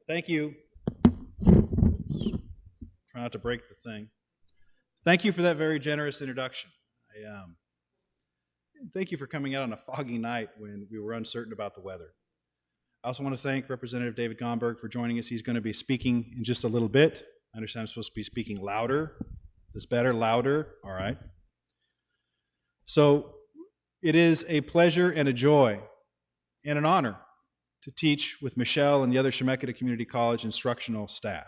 Thank you. Try not to break the thing. Thank you for that very generous introduction. Thank you for coming out on a foggy night when we were uncertain about the weather. I also want to thank Representative David Gomberg for joining us. He's going to be speaking in just a little bit. I understand I'm supposed to be speaking louder. Is this better? Louder? All right. So it is a pleasure and a joy and an honor to teach with Michelle and the other Chemeketa Community College instructional staff.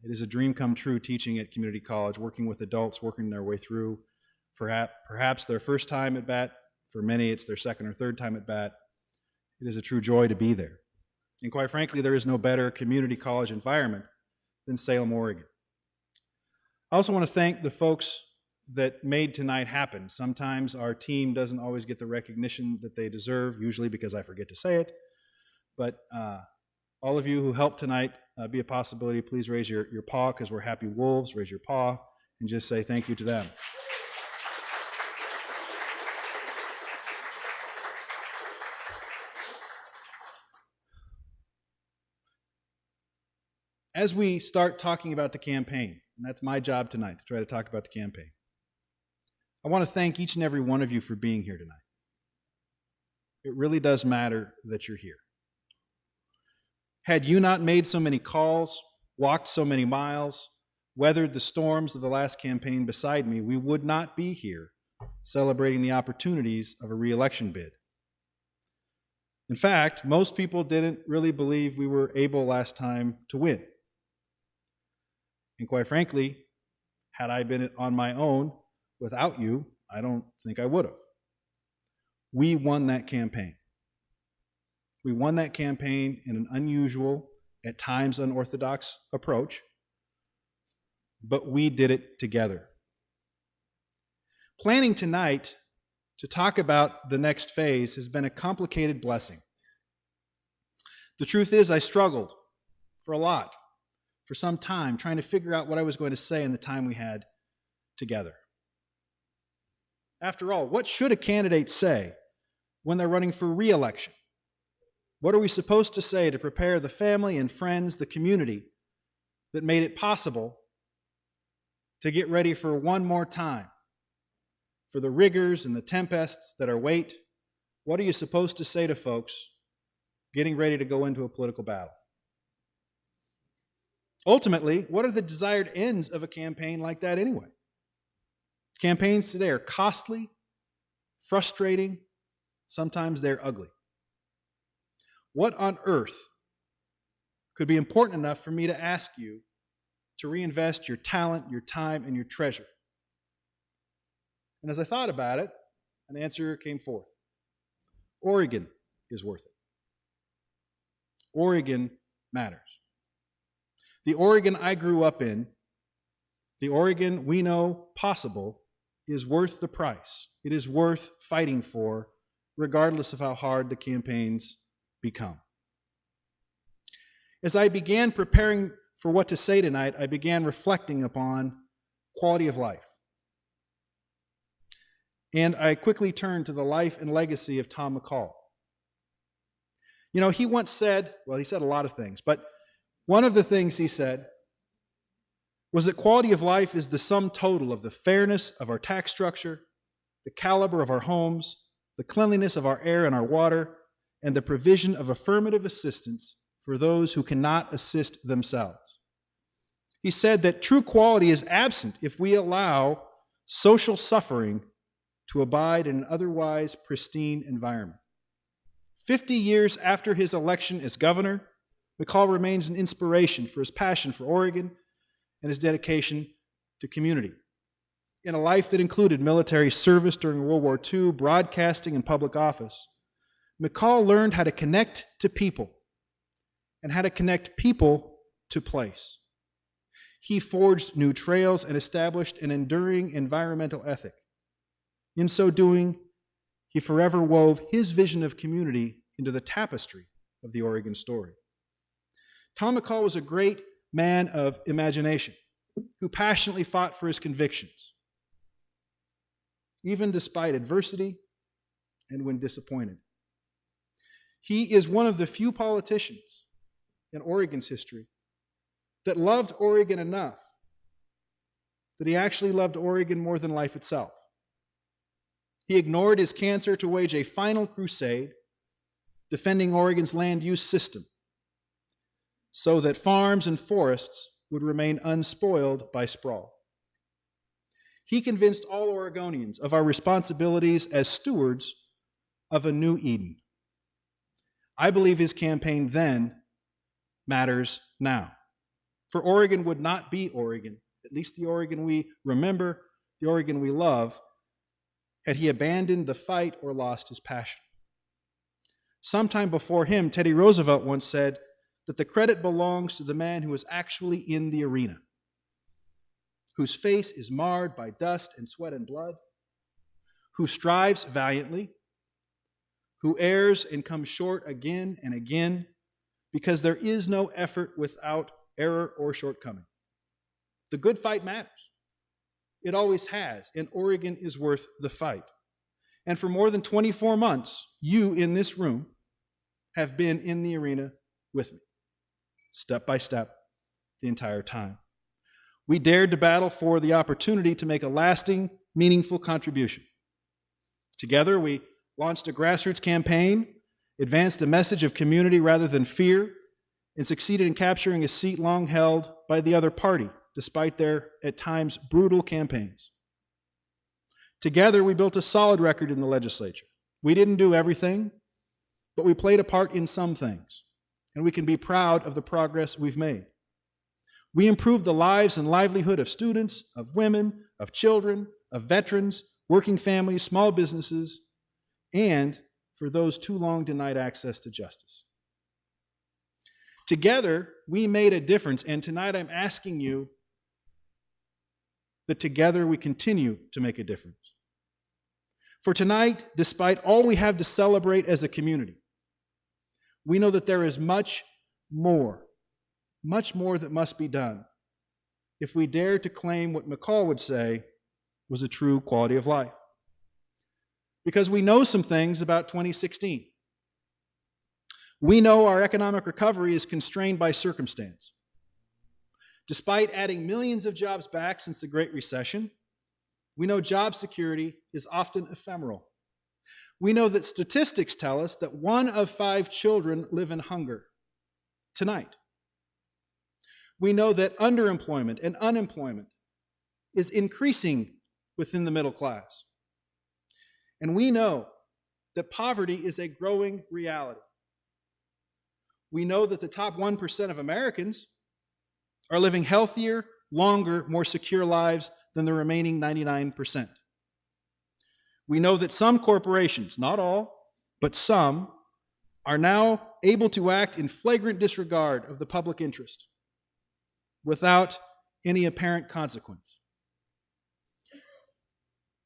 It is a dream come true teaching at community college, working with adults, working their way through perhaps their first time at bat. For many, it's their second or third time at bat. It is a true joy to be there. And quite frankly, there is no better community college environment than Salem, Oregon. I also want to thank the folks that made tonight happen. Sometimes our team doesn't always get the recognition that they deserve, usually because I forget to say it. But all of you who helped tonight be a possibility, please raise your paw because we're happy wolves. Raise your paw and just say thank you to them. As we start talking about the campaign, and that's my job tonight, to try to talk about the campaign, I want to thank each and every one of you for being here tonight. It really does matter that you're here. Had you not made so many calls, walked so many miles, weathered the storms of the last campaign beside me, we would not be here celebrating the opportunities of a re-election bid. In fact, most people didn't really believe we were able last time to win. And quite frankly, had I been on my own without you, I don't think I would have. We won that campaign. We won that campaign in an unusual, at times unorthodox approach, but we did it together. Planning tonight to talk about the next phase has been a complicated blessing. The truth is, I struggled for some time, trying to figure out what I was going to say in the time we had together. After all, what should a candidate say when they're running for re-election? What are we supposed to say to prepare the family and friends, the community that made it possible to get ready for one more time, for the rigors and the tempests that await? What are you supposed to say to folks getting ready to go into a political battle? Ultimately, what are the desired ends of a campaign like that anyway? Campaigns today are costly, frustrating, sometimes they're ugly. What on earth could be important enough for me to ask you to reinvest your talent, your time, and your treasure? And as I thought about it, an answer came forth. Oregon is worth it. Oregon matters. The Oregon I grew up in, the Oregon we know possible, is worth the price. It is worth fighting for, regardless of how hard the campaigns become. As I began preparing for what to say tonight, I began reflecting upon quality of life. And I quickly turned to the life and legacy of Tom McCall. You know, he once said, well, he said a lot of things, but one of the things he said was that quality of life is the sum total of the fairness of our tax structure, the caliber of our homes, the cleanliness of our air and our water, and the provision of affirmative assistance for those who cannot assist themselves. He said that true quality is absent if we allow social suffering to abide in an otherwise pristine environment. 50 years after his election as governor, McCall remains an inspiration for his passion for Oregon and his dedication to community. In a life that included military service during World War II, broadcasting, and public office, McCall learned how to connect to people and how to connect people to place. He forged new trails and established an enduring environmental ethic. In so doing, he forever wove his vision of community into the tapestry of the Oregon story. Tom McCall was a great man of imagination who passionately fought for his convictions, even despite adversity and when disappointed. He is one of the few politicians in Oregon's history that loved Oregon enough that he actually loved Oregon more than life itself. He ignored his cancer to wage a final crusade defending Oregon's land use system so that farms and forests would remain unspoiled by sprawl. He convinced all Oregonians of our responsibilities as stewards of a new Eden. I believe his campaign then matters now. For Oregon would not be Oregon, at least the Oregon we remember, the Oregon we love, had he abandoned the fight or lost his passion. Sometime before him, Teddy Roosevelt once said that the credit belongs to the man who is actually in the arena, whose face is marred by dust and sweat and blood, who strives valiantly, who errs and comes short again and again, because there is no effort without error or shortcoming. The good fight matters. It always has, and Oregon is worth the fight. And for more than 24 months, you in this room have been in the arena with me, step by step, the entire time. We dared to battle for the opportunity to make a lasting, meaningful contribution. Together, we launched a grassroots campaign, advanced a message of community rather than fear, and succeeded in capturing a seat long held by the other party, despite their, at times, brutal campaigns. Together, we built a solid record in the legislature. We didn't do everything, but we played a part in some things, and we can be proud of the progress we've made. We improved the lives and livelihood of students, of women, of children, of veterans, working families, small businesses, and for those too long denied access to justice. Together, we made a difference, and tonight I'm asking you that together we continue to make a difference. For tonight, despite all we have to celebrate as a community, we know that there is much more that must be done if we dare to claim what McCall would say was a true quality of life. Because we know some things about 2016. We know our economic recovery is constrained by circumstance. Despite adding millions of jobs back since the Great Recession, we know job security is often ephemeral. We know that statistics tell us that 1 of 5 children live in hunger tonight. We know that underemployment and unemployment is increasing within the middle class. And we know that poverty is a growing reality. We know that the top 1% of Americans are living healthier, longer, more secure lives than the remaining 99%. We know that some corporations, not all, but some, are now able to act in flagrant disregard of the public interest without any apparent consequence.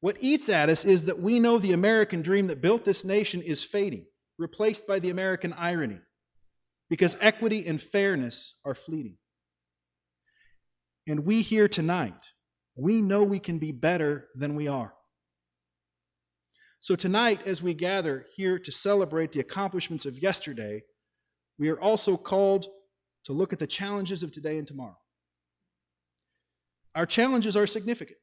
What eats at us is that we know the American dream that built this nation is fading, replaced by the American irony, because equity and fairness are fleeting. And we here tonight, we know we can be better than we are. So tonight, as we gather here to celebrate the accomplishments of yesterday, we are also called to look at the challenges of today and tomorrow. Our challenges are significant.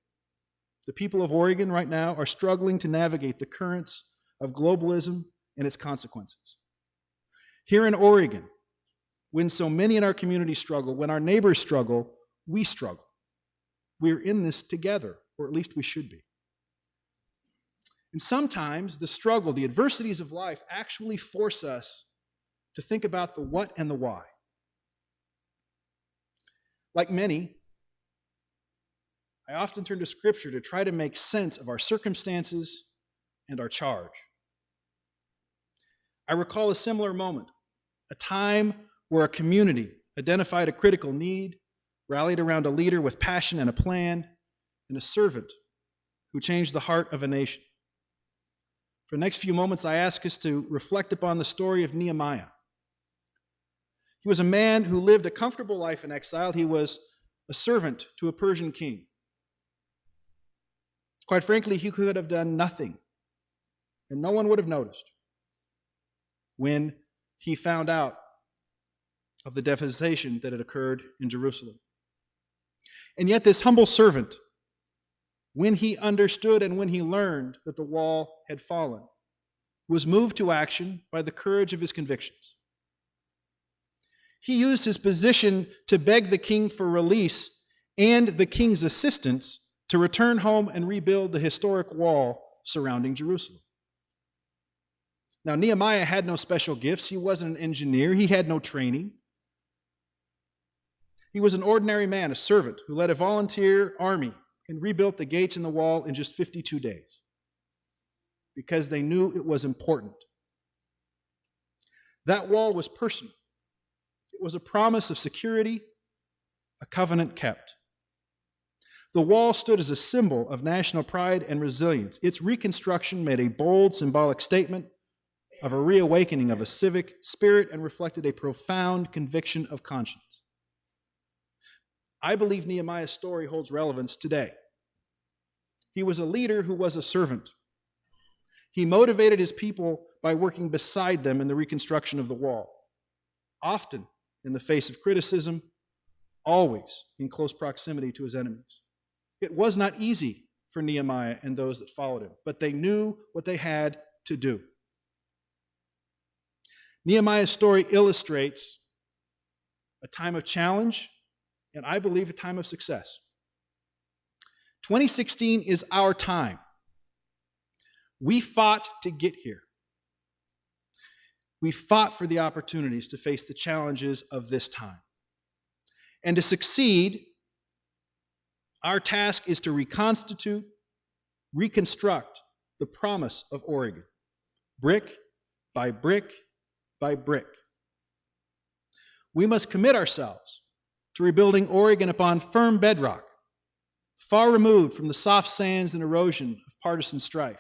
The people of Oregon right now are struggling to navigate the currents of globalism and its consequences. Here in Oregon, when so many in our community struggle, when our neighbors struggle, we struggle. We're in this together, or at least we should be. And sometimes the struggle, the adversities of life actually force us to think about the what and the why. Like many, I often turn to Scripture to try to make sense of our circumstances and our charge. I recall a similar moment, a time where a community identified a critical need, rallied around a leader with passion and a plan, and a servant who changed the heart of a nation. For the next few moments, I ask us to reflect upon the story of Nehemiah. He was a man who lived a comfortable life in exile. He was a servant to a Persian king. Quite frankly, he could have done nothing, and no one would have noticed when he found out of the devastation that had occurred in Jerusalem. And yet this humble servant, when he understood and when he learned that the wall had fallen, was moved to action by the courage of his convictions. He used his position to beg the king for release and the king's assistance to return home and rebuild the historic wall surrounding Jerusalem. Now, Nehemiah had no special gifts. He wasn't an engineer. He had no training. He was an ordinary man, a servant, who led a volunteer army and rebuilt the gates and the wall in just 52 days because they knew it was important. That wall was personal. It was a promise of security, a covenant kept. The wall stood as a symbol of national pride and resilience. Its reconstruction made a bold symbolic statement of a reawakening of a civic spirit and reflected a profound conviction of conscience. I believe Nehemiah's story holds relevance today. He was a leader who was a servant. He motivated his people by working beside them in the reconstruction of the wall, often in the face of criticism, always in close proximity to his enemies. It was not easy for Nehemiah and those that followed him, but they knew what they had to do. Nehemiah's story illustrates a time of challenge and I believe a time of success. 2016 is our time. We fought to get here. We fought for the opportunities to face the challenges of this time. And to succeed, our task is to reconstitute, reconstruct the promise of Oregon, brick by brick by brick. We must commit ourselves to rebuilding Oregon upon firm bedrock, far removed from the soft sands and erosion of partisan strife.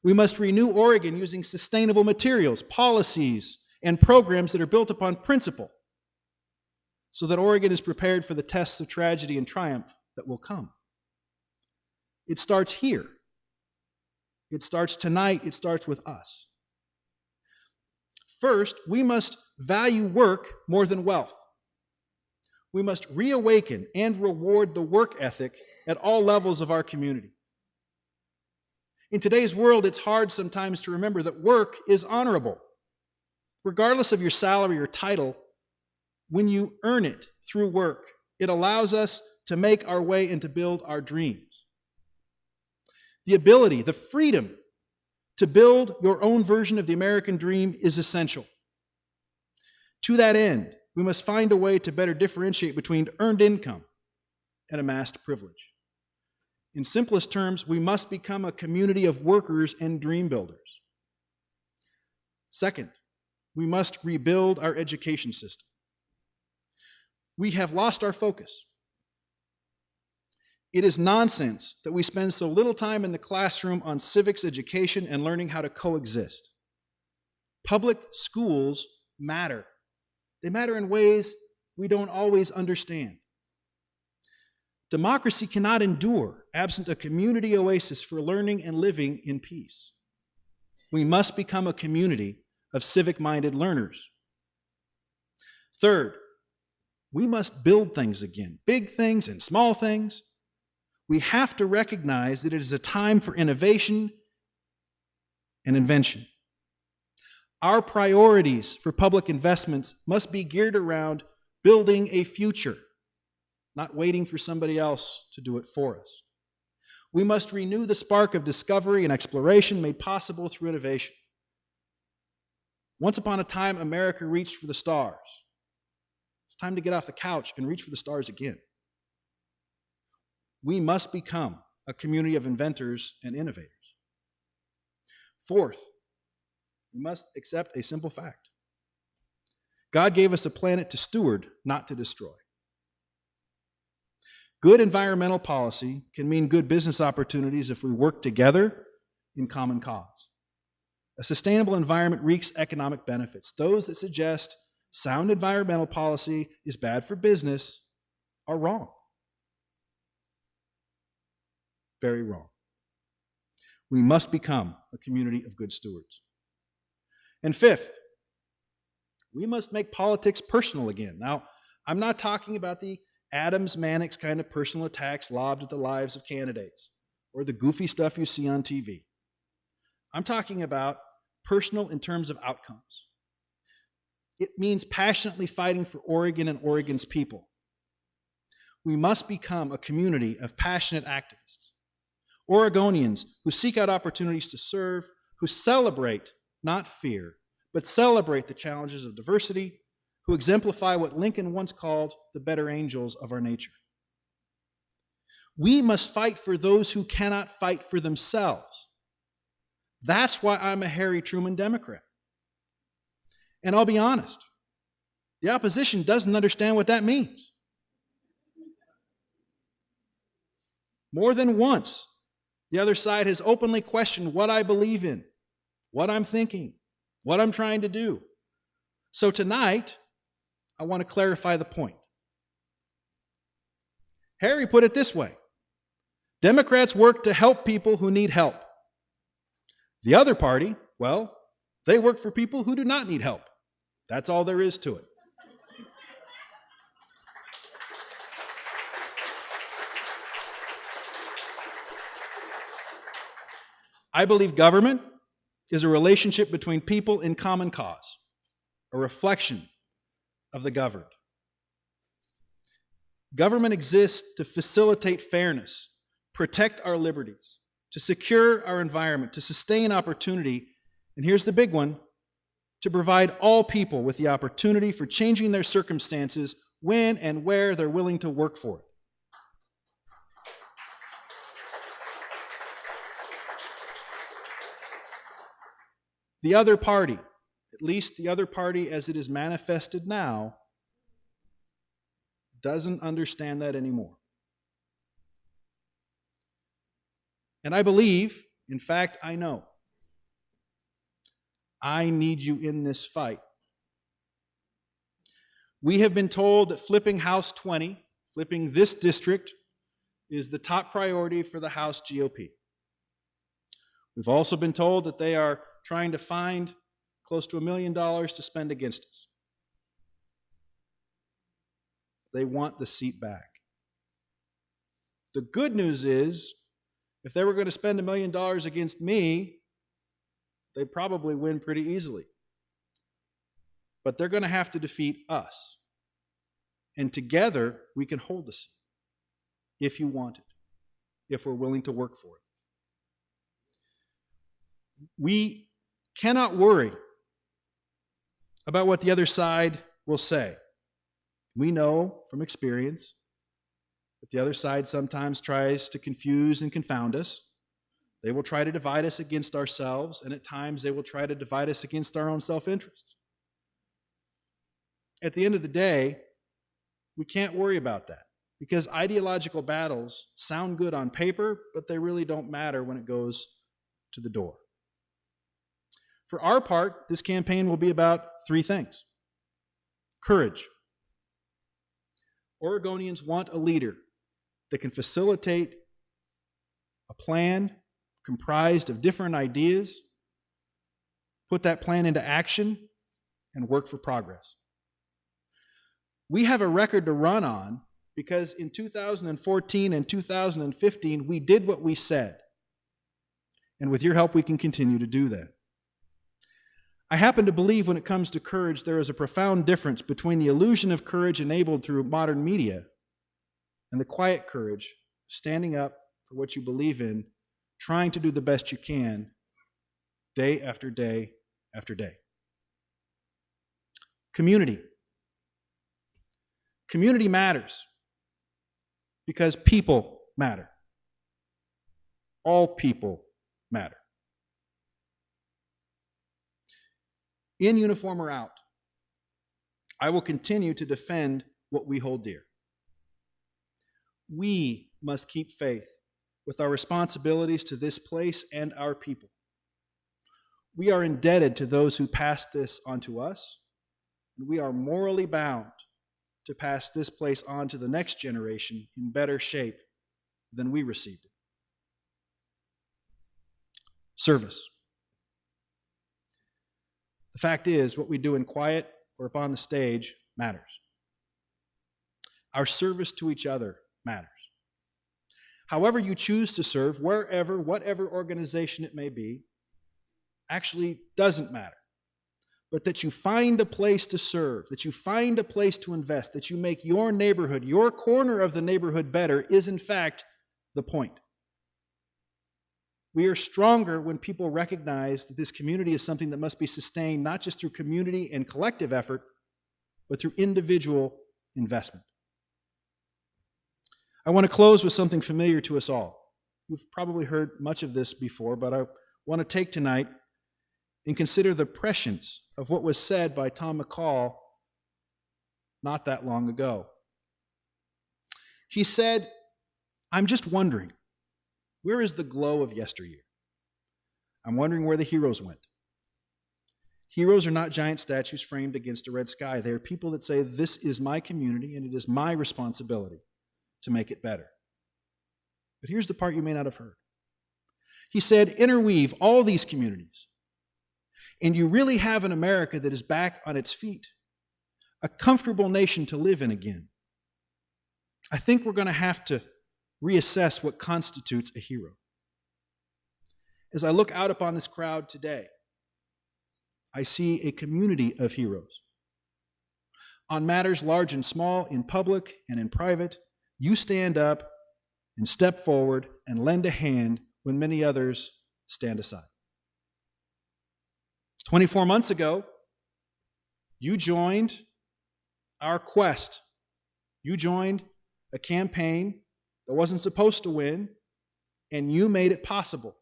We must renew Oregon using sustainable materials, policies, and programs that are built upon principle, so that Oregon is prepared for the tests of tragedy and triumph that will come. It starts here. It starts tonight. It starts with us. First, we must value work more than wealth. We must reawaken and reward the work ethic at all levels of our community. In today's world, it's hard sometimes to remember that work is honorable. Regardless of your salary or title, when you earn it through work, it allows us to make our way and to build our dreams. The ability, the freedom to build your own version of the American dream is essential. To that end, we must find a way to better differentiate between earned income and amassed privilege. In simplest terms, we must become a community of workers and dream builders. Second, we must rebuild our education system. We have lost our focus. It is nonsense that we spend so little time in the classroom on civics education and learning how to coexist. Public schools matter. They matter in ways we don't always understand. Democracy cannot endure absent a community oasis for learning and living in peace. We must become a community of civic-minded learners. Third, we must build things again, big things and small things. We have to recognize that it is a time for innovation and invention. Our priorities for public investments must be geared around building a future, not waiting for somebody else to do it for us. We must renew the spark of discovery and exploration made possible through innovation. Once upon a time, America reached for the stars. It's time to get off the couch and reach for the stars again. We must become a community of inventors and innovators. Fourth, we must accept a simple fact. God gave us a planet to steward, not to destroy. Good environmental policy can mean good business opportunities if we work together in common cause. A sustainable environment reaps economic benefits. Those that suggest sound environmental policy is bad for business are wrong. Very wrong. We must become a community of good stewards. And fifth, We must make politics personal again. Now, I'm not talking about the Adams Mannix kind of personal attacks lobbed at the lives of candidates or the goofy stuff you see on TV. I'm talking about personal in terms of outcomes. It means passionately fighting for Oregon and Oregon's people. We must become a community of passionate activists, Oregonians who seek out opportunities to serve, who celebrate, not fear, but celebrate the challenges of diversity, who exemplify what Lincoln once called the better angels of our nature. We must fight for those who cannot fight for themselves. That's why I'm a Harry Truman Democrat. And I'll be honest, the opposition doesn't understand what that means. More than once, the other side has openly questioned what I believe in, what I'm thinking, what I'm trying to do. So tonight, I want to clarify the point. Harry put it this way: Democrats work to help people who need help. The other party, well, they work for people who do not need help. That's all there is to it. I believe government is a relationship between people in common cause, a reflection of the governed. Government exists to facilitate fairness, protect our liberties, to secure our environment, to sustain opportunity, and here's the big one, to provide all people with the opportunity for changing their circumstances when and where they're willing to work for it. The other party, at least the other party as it is manifested now, doesn't understand that anymore. And I believe, in fact, I know, I need you in this fight. We have been told that flipping House 20, flipping this district, is the top priority for the House GOP. We've also been told that they are trying to find close to $1 million to spend against us. They want the seat back. The good news is, if they were going to spend $1 million against me, they'd probably win pretty easily. But they're going to have to defeat us. And together, we can hold the seat, if you want it, if we're willing to work for it. We cannot worry about what the other side will say. We know from experience that the other side sometimes tries to confuse and confound us. They will try to divide us against ourselves, and at times they will try to divide us against our own self-interest. At the end of the day, we can't worry about that because ideological battles sound good on paper, but they really don't matter when it goes to the door. For our part, this campaign will be about 3 things. Courage. Oregonians want a leader that can facilitate a plan comprised of different ideas, put that plan into action, and work for progress. We have a record to run on because in 2014 and 2015, we did what we said. And with your help, we can continue to do that. I happen to believe when it comes to courage, there is a profound difference between the illusion of courage enabled through modern media and the quiet courage, standing up for what you believe in, trying to do the best you can, day after day after day. Community. Community matters because people matter. All people matter. In uniform or out, I will continue to defend what we hold dear. We must keep faith with our responsibilities to this place and our people. We are indebted to those who passed this on to us, and we are morally bound to pass this place on to the next generation in better shape than we received it. Service. The fact is, what we do in quiet or up on the stage matters. Our service to each other matters. However you choose to serve, wherever, whatever organization it may be, actually doesn't matter. But that you find a place to serve, that you find a place to invest, that you make your neighborhood, your corner of the neighborhood better is in fact the point. We are stronger when people recognize that this community is something that must be sustained not just through community and collective effort, but through individual investment. I want to close with something familiar to us all. You've probably heard much of this before, but I want to take tonight and consider the prescience of what was said by Tom McCall not that long ago. He said, "I'm just wondering, where is the glow of yesteryear? I'm wondering where the heroes went." Heroes are not giant statues framed against a red sky. They are people that say, this is my community and it is my responsibility to make it better. But here's the part you may not have heard. He said, interweave all these communities, and you really have an America that is back on its feet, a comfortable nation to live in again. I think we're going to have to reassess what constitutes a hero. As I look out upon this crowd today, I see a community of heroes. On matters large and small, in public and in private, you stand up and step forward and lend a hand when many others stand aside. 24 months ago, you joined our quest. You joined a campaign that wasn't supposed to win, and you made it possible.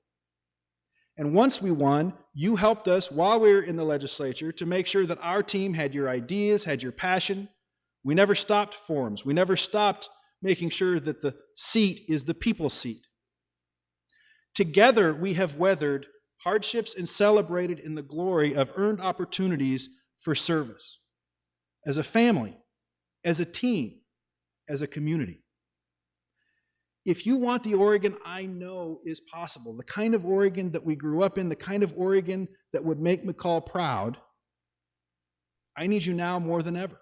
And once we won, you helped us while we were in the legislature to make sure that our team had your ideas, had your passion. We never stopped forums. We never stopped making sure that the seat is the people's seat. Together, we have weathered hardships and celebrated in the glory of earned opportunities for service. As a family, as a team, as a community. If you want the Oregon I know is possible, the kind of Oregon that we grew up in, the kind of Oregon that would make McCall proud, I need you now more than ever.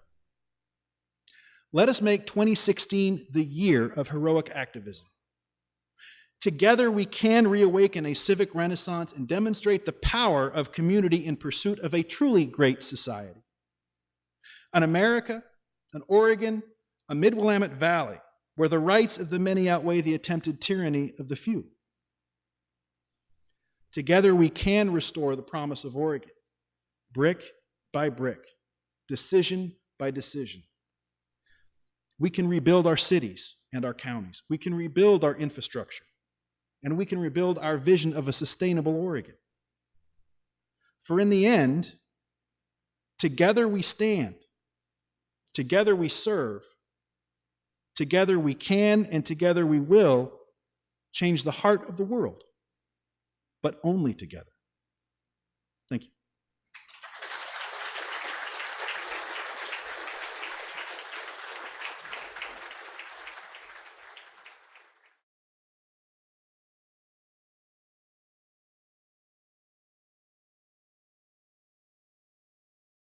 Let us make 2016 the year of heroic activism. Together we can reawaken a civic renaissance and demonstrate the power of community in pursuit of a truly great society. An America, an Oregon, a Mid-Willamette Valley, where the rights of the many outweigh the attempted tyranny of the few. Together we can restore the promise of Oregon, brick by brick, decision by decision. We can rebuild our cities and our counties. We can rebuild our infrastructure. And we can rebuild our vision of a sustainable Oregon. For in the end, together we stand, together we serve, together we can and together we will change the heart of the world, but only together. Thank you.